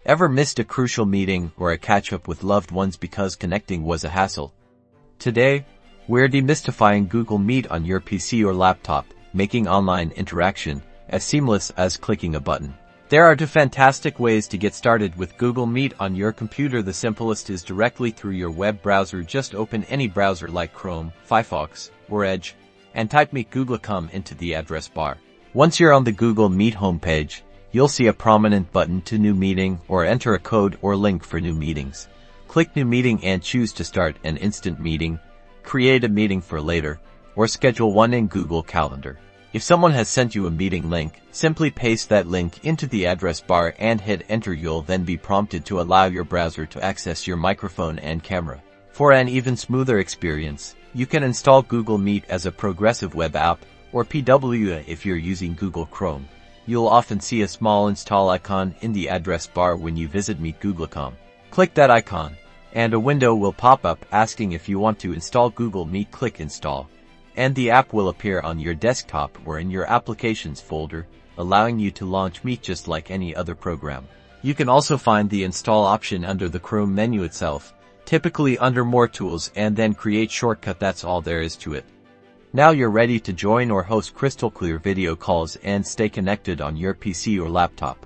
Ever missed a crucial meeting or a catch-up with loved ones because connecting was a hassle? Today, we're demystifying Google Meet on your PC or laptop, making online interaction as seamless as clicking a button. There are two fantastic ways to get started with Google Meet on your computer. The simplest is directly through your web browser. Just open any browser like Chrome, Firefox, or Edge, and type Meet Google.com into the address bar. Once you're on the Google Meet homepage, you'll see a prominent button to New Meeting or enter a code or link for new meetings. Click New Meeting and choose to start an instant meeting, create a meeting for later, or schedule one in Google Calendar. If someone has sent you a meeting link, simply paste that link into the address bar and hit enter. You'll then be prompted to allow your browser to access your microphone and camera. For an even smoother experience, you can install Google Meet as a progressive web app, or PWA if you're using Google Chrome. You'll often see a small install icon in the address bar when you visit meetgoogle.com. Click that icon, and a window will pop up asking if you want to install Google Meet. Click Install, and the app will appear on your desktop or in your Applications folder, allowing you to launch Meet just like any other program. You can also find the install option under the Chrome menu itself, typically under More Tools, and then create shortcut. That's all there is to it. Now you're ready to join or host crystal clear video calls and stay connected on your PC or laptop.